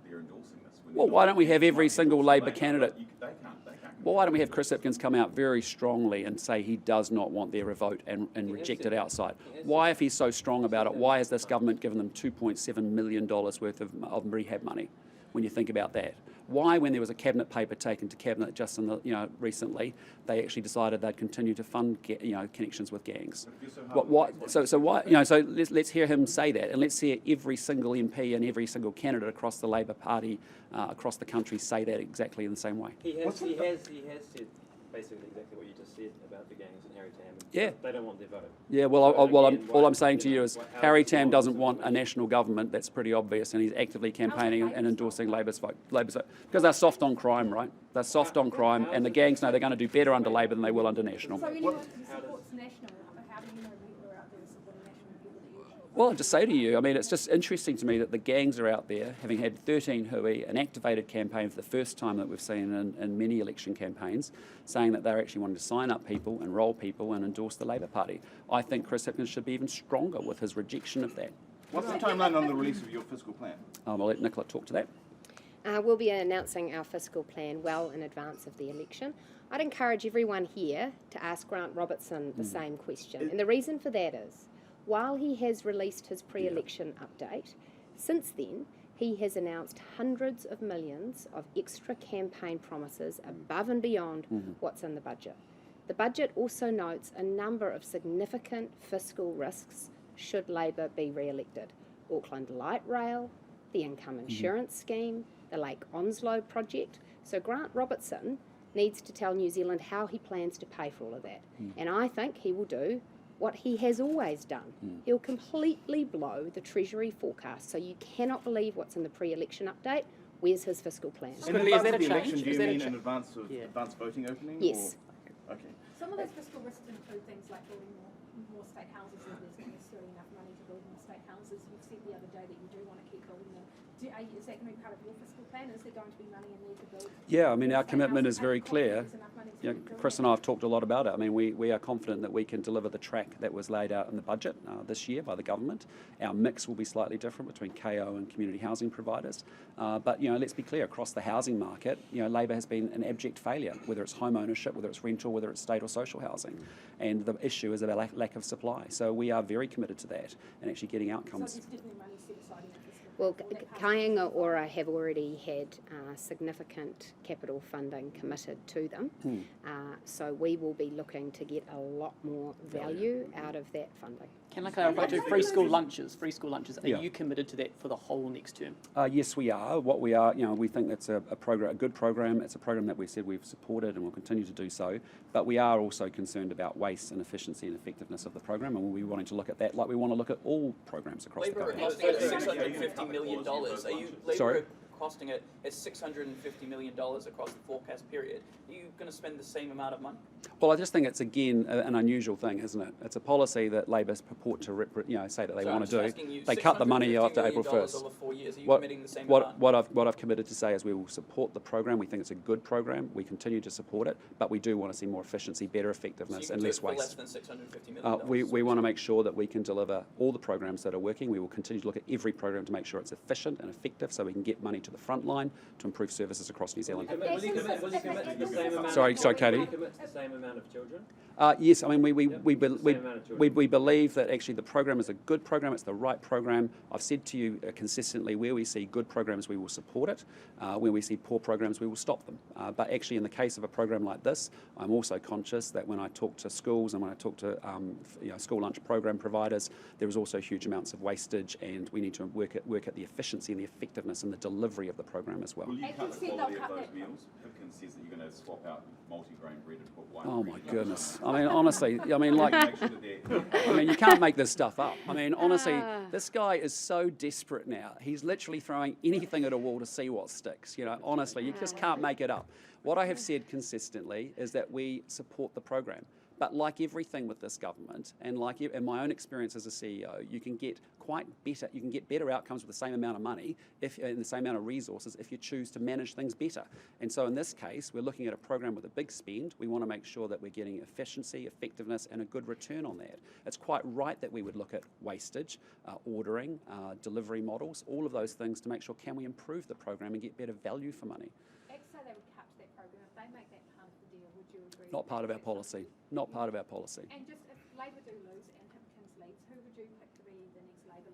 they're endorsing this. Well, why don't we have every single Labor candidate? They can't. Well, why don't we have Chris Hipkins come out very strongly and say he does not want their vote and reject it outside? Why, if he's so strong about it, why has this government given them $2.7 million worth of rehab money, when you think about that? Why, when there was a cabinet paper taken to cabinet just in the, recently, they actually decided they'd continue to fund connections with gangs? So why? So let's hear him say that, and let's hear every single MP and every single candidate across the Labor Party across the country say that exactly in the same way. He has said basically exactly what you just said about the gangs and Harry Tam. Yeah. They don't want their vote. Yeah, well, all I'm saying to you is Harry Tam doesn't want a national government. That's pretty obvious, and he's actively campaigning and endorsing Labor's vote. Because they're soft on crime, right? They're soft on crime, and the gangs know they're going to do better under Labor than they will under National. So anyone who supports National, how do you know people are out there supporting National people that you? Well, I'll just say to you, I mean, it's just interesting to me that the gangs are out there, having had 13 hui, an activated campaign for the first time that we've seen in many election campaigns, saying that they're actually wanting to sign up people, enrol people, and endorse the Labor Party. I think Chris Hipkins should be even stronger with his rejection of that. What's the timeline on the release of your fiscal plan? I'll let Nicola talk to that. We'll be announcing our fiscal plan well in advance of the election. I'd encourage everyone here to ask Grant Robertson the same question. And the reason for that is, while he has released his pre-election update, since then he has announced hundreds of millions of extra campaign promises above and beyond what's in the budget. The budget also notes a number of significant fiscal risks should Labor be re-elected. Auckland Light Rail, the income insurance scheme, the Lake Onslow project. So Grant Robertson needs to tell New Zealand how he plans to pay for all of that. And I think he will do what he has always done. He'll completely blow the Treasury forecast. So you cannot believe what's in the pre-election update. Where's his fiscal plan? In advance of the election, do you mean in advance of advanced voting opening? Yes. Or? Okay. Some of those fiscal risks include things like building more state houses, and there's not necessarily enough money to build more state houses. You've said the other day that you do want to keep building them. Is that going to be part of your fiscal plan? Is there going to be money in there to build? Yeah, I mean, our commitment is very clear. Chris and I have talked a lot about it. I mean, we are confident that we can deliver the track that was laid out in the budget this year by the government. Our mix will be slightly different between KO and community housing providers. But, let's be clear, across the housing market, Labor has been an abject failure, whether it's home ownership, whether it's rental, whether it's state or social housing. And the issue is about lack of supply. So we are very committed to that and actually getting outcomes. So there's definitely money set aside in that fiscal plan. Well, Kāinga Ora have already had significant capital funding committed to them. So we will be looking to get a lot more value out of that funding. Can I clarify too? Free school lunches. Are you committed to that for the whole next term? Yes, we are. What we are, we think that's a good program. It's a program that we said we've supported and will continue to do so. But we are also concerned about waste and efficiency and effectiveness of the program, and we'll be wanting to look at that like we want to look at all programs across the government. Costing at $650 million. Are you Sorry? costing it at $650 million across the forecast period? Are you going to spend the same amount of money? Well, I just think it's, again, an unusual thing, isn't it? It's a policy that Labour purport to say that they want to do. They cut the money after April 1st. Over 4 years. Are you committing the same amount? What I've committed to say is we will support the program. We think it's a good program. We continue to support it, but we do want to see more efficiency, better effectiveness, and less waste. Less than $650 million. We want to make sure that we can deliver all the programs that are working. We will continue to look at every program to make sure it's efficient and effective, so we can get money to the front line to improve services across New Zealand. Will you commit to the same amount? Sorry, Katie. Will you commit to the same amount of children? Yes, I mean, we believe that actually the program is a good program, it's the right program. I've said to you consistently, where we see good programs, we will support it. Where we see poor programs, we will stop them. But actually, in the case of a program like this, I'm also conscious that when I talk to schools and when I talk to school lunch program providers, there is also huge amounts of wastage, and we need to work at the efficiency and the effectiveness and the delivery of the program as well. Will you cut the quality of those meals? Hipkins says that you're going to swap out multi-grain bread and put white Oh bread. my goodness! I mean, honestly, you can't make this stuff up. I mean, honestly, this guy is so desperate now. He's literally throwing anything at a wall to see what sticks. Honestly, you just can't make it up. What I have said consistently is that we support the program. But like everything with this government, and like in my own experience as a CEO, you can get better outcomes with the same amount of money, and the same amount of resources, if you choose to manage things better. And so in this case, we're looking at a program with a big spend. We want to make sure that we're getting efficiency, effectiveness, and a good return on that. It's quite right that we would look at wastage, ordering, delivery models, all of those things to make sure, can we improve the program and get better value for money? So they would cut that program. If they make that part of the deal, would you agree? Not part of our policy. Not part of our policy. And just if Labor do lose and Hipkins leaves, who would you pick to be the next Labor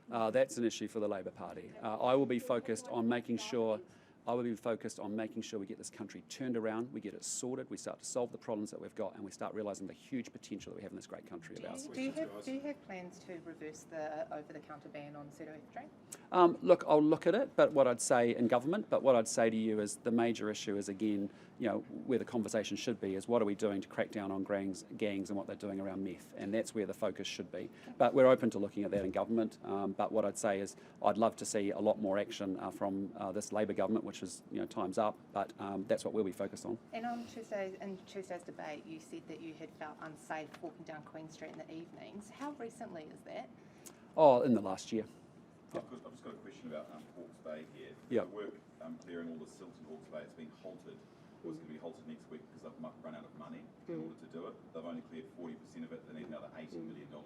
leader? That's an issue for the Labor Party. I will be focused on making sure we get this country turned around, we get it sorted, we start to solve the problems that we've got, and we start realising the huge potential that we have in this great country of ours. Do you have plans to reverse the over-the-counter ban on pseudoephedrine? Look, I'll look at it, but what I'd say in government, but what I'd say to you is the major issue is, again, where the conversation should be is what are we doing to crack down on gangs and what they're doing around meth, and that's where the focus should be. But we're open to looking at that in government, but what I'd say is I'd love to see a lot more action from this Labor government, which is, time's up, but that's what we'll be focused on. And on Tuesday's debate, you said that you had felt unsafe walking down Queen Street in the evenings. How recently is that? Oh, in the last year. I've just got a question about Hawke's Bay here. Yeah. The work clearing all the silt in Hawke's Bay, it's been halted. It was going to be halted next week because they've run out of money in order to do it. They've only cleared 40% of it. They need another $80 million from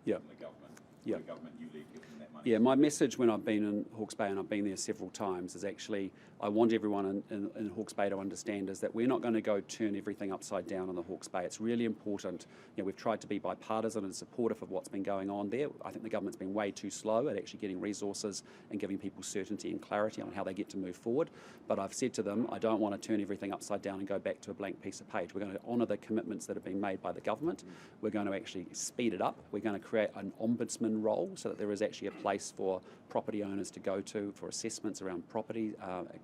the government. Yeah. The government you lead give them that money. Yeah, my message when I've been in Hawke's Bay, and I've been there several times, is actually I want everyone in Hawke's Bay to understand is that we're not going to go turn everything upside down in the Hawke's Bay. It's really important. We've tried to be bipartisan and supportive of what's been going on there. I think the government's been way too slow at actually getting resources and giving people certainty and clarity on how they get to move forward. But I've said to them, I don't want to turn everything upside down and go back to a blank piece of page. We're going to honour the commitments that have been made by the government. We're going to actually speed it up. We're going to create an ombudsman role so that there is actually a place for property owners to go to for assessments around property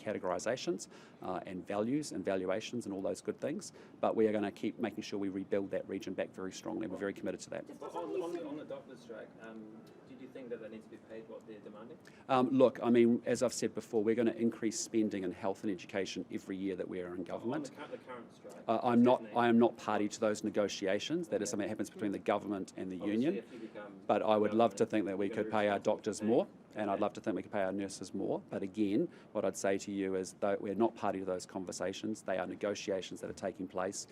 categorisations and values and valuations and all those good things. But we are going to keep making sure we rebuild that region back very strongly. We're very committed to that. On the doctor's strike, do you think that they need to be paid what they're demanding? Look, I mean, as I've said before, we're going to increase spending in health and education every year that we are in government. On the current strike? I am not party to those negotiations. That is something that happens between the government and the union. But I would love to think that we could pay our doctors more, and I'd love to think we could pay our nurses more. But again, what I'd say to you is that we're not party to those conversations. They are negotiations that are taking place.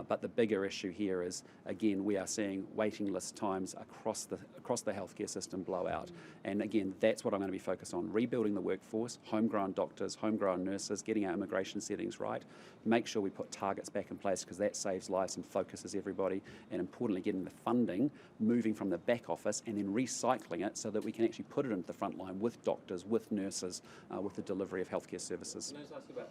But the bigger issue here is, again, we are seeing waiting list times across the healthcare system blow out. And again, that's what I'm going to be focused on: rebuilding the workforce, homegrown doctors, homegrown nurses, getting our immigration settings right, make sure we put targets back in place because that saves lives and focuses everybody, and importantly, getting the funding moving from the back office and then recycling it so that we can actually put it into the front line with doctors, with nurses, with the delivery of healthcare services. Can I just ask you about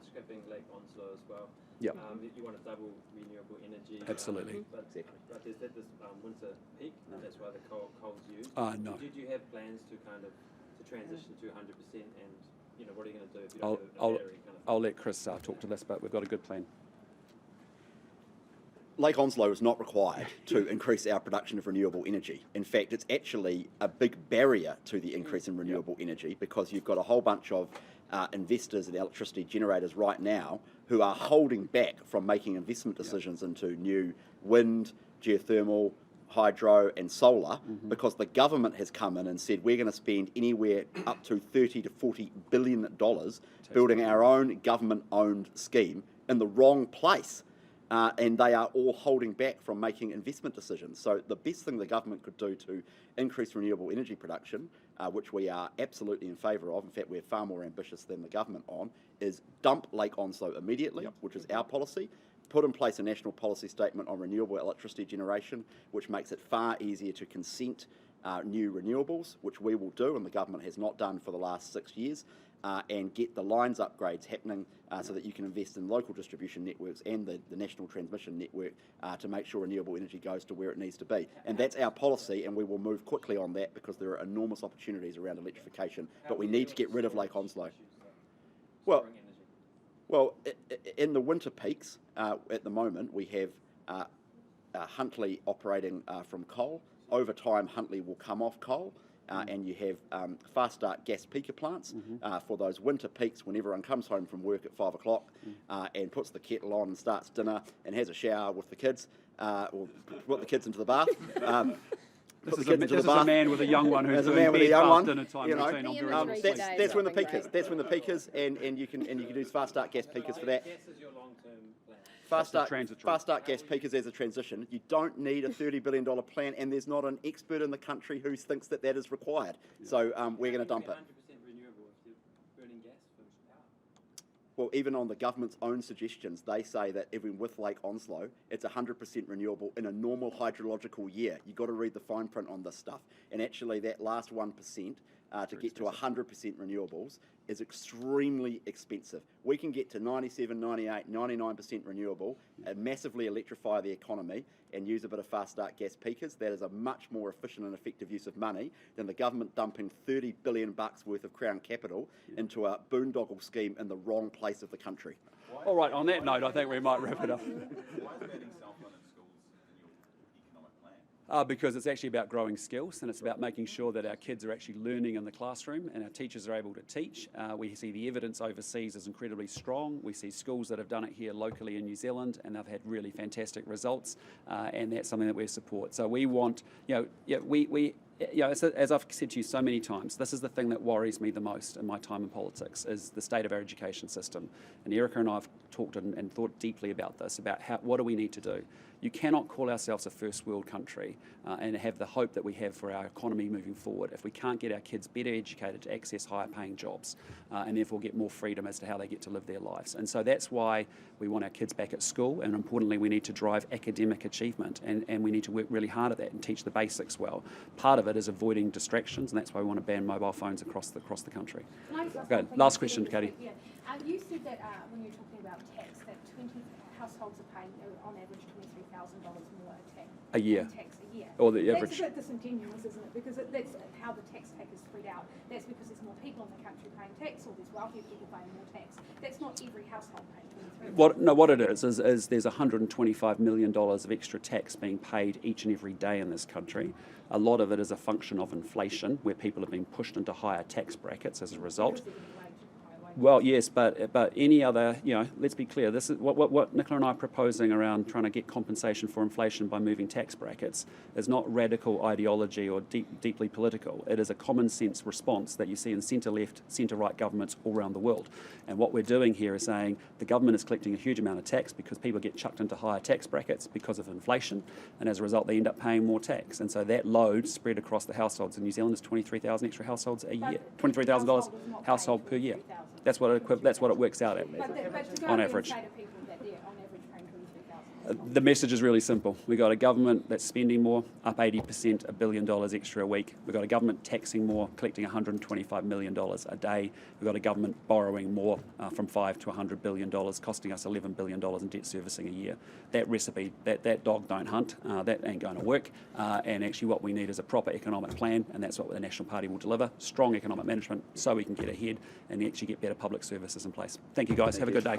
scrapping Lake Onslow as well? Yeah. You want to double renewable energy. Absolutely. But there's this winter peak, and that's why the coal's used. No. Did you have plans to kind of transition to 100%, and what are you going to do if you don't have a battery kind of? I'll let Chris talk to this, but we've got a good plan. Lake Onslow is not required to increase our production of renewable energy. In fact, it's actually a big barrier to the increase in renewable energy because you've got a whole bunch of investors and electricity generators right now who are holding back from making investment decisions into new wind, geothermal, hydro and solar because the government has come in and said we're going to spend anywhere up to $30 to $40 billion building our own government-owned scheme in the wrong place. And they are all holding back from making investment decisions. So the best thing the government could do to increase renewable energy production, which we are absolutely in favour of, in fact we're far more ambitious than the government on, is dump Lake Onslow immediately, which is our policy, put in place a national policy statement on renewable electricity generation, which makes it far easier to consent new renewables, which we will do and the government has not done for the last 6 years, and get the lines upgrades happening so that you can invest in local distribution networks and the national transmission network to make sure renewable energy goes to where it needs to be. And that's our policy, and we will move quickly on that because there are enormous opportunities around electrification, but we need to get rid of Lake Onslow. Well, in the winter peaks, at the moment, we have Huntly operating from coal. Over time, Huntly will come off coal. and you have fast start gas peaker plants for those winter peaks when everyone comes home from work at 5 o'clock and puts the kettle on and starts dinner and has a shower with the kids, or put the kids into the bath. This is a man with a young one who's doing bed bath dinner time routine. I'm very well pleased. That's when the peak is. That's when the peak is, and you can do fast start gas peakers for that. Fast start gas peakers as a transition. You don't need a $30 billion plan, and there's not an expert in the country who thinks that is required. So we're going to dump it. Well, even on the government's own suggestions, they say that even with Lake Onslow, it's 100% renewable in a normal hydrological year. You've got to read the fine print on this stuff. And actually, that last 1% to get to 100% renewables is extremely expensive. We can get to 97, 98, 99% renewable and massively electrify the economy and use a bit of fast start gas peakers. That is a much more efficient and effective use of money than the government dumping $30 billion worth of Crown capital into a boondoggle scheme in the wrong place of the country. All right, on that note, I think we might wrap it up. Because it's actually about growing skills, and it's about making sure that our kids are actually learning in the classroom and our teachers are able to teach. We see the evidence overseas is incredibly strong. We see schools that have done it here locally in New Zealand, and they've had really fantastic results, and that's something that we support. So we want, as I've said to you so many times, this is the thing that worries me the most in my time in politics, is the state of our education system. And Erica and I have talked and thought deeply about this, about what do we need to do. You cannot call ourselves a first world country and have the hope that we have for our economy moving forward if we can't get our kids better educated to access higher paying jobs and therefore get more freedom as to how they get to live their lives. And so that's why we want our kids back at school, and importantly we need to drive academic achievement, and we need to work really hard at that and teach the basics well. Part of it is avoiding distractions, and that's why we want to ban mobile phones across the country. Okay, last question, Katie. Yeah. You said that when you're talking about tax, that 20 households are paying on average $23,000 more A year. tax a year. Or the average. That's a bit disingenuous, isn't it? Because that's how the tax take is spread out. That's because there's more people in the country paying tax, or there's wealthier people paying more tax. That's not every household paying $23,000. What it is there's $125 million of extra tax being paid each and every day in this country. A lot of it is a function of inflation, where people have been pushed into higher tax brackets as a result. Well, yes, but any other, let's be clear, this is what Nicola and I are proposing around trying to get compensation for inflation by moving tax brackets is not radical ideology or deeply political. It is a common sense response that you see in centre-left, centre-right governments all around the world. And what we're doing here is saying the government is collecting a huge amount of tax because people get chucked into higher tax brackets because of inflation, and as a result they end up paying more tax. And so that load spread across the households in New Zealand is 23,000 extra households a year, $23,000 household per year. That's what it works out at on average. The message is really simple. We've got a government that's spending more, up 80%, $1 billion extra a week. We've got a government taxing more, collecting $125 million a day. We've got a government borrowing more, from $5 to $100 billion, costing us $11 billion in debt servicing a year. That recipe, that dog don't hunt, that ain't going to work. And actually what we need is a proper economic plan, and that's what the National Party will deliver. Strong economic management so we can get ahead and actually get better public services in place. Thank you guys. Have a good day.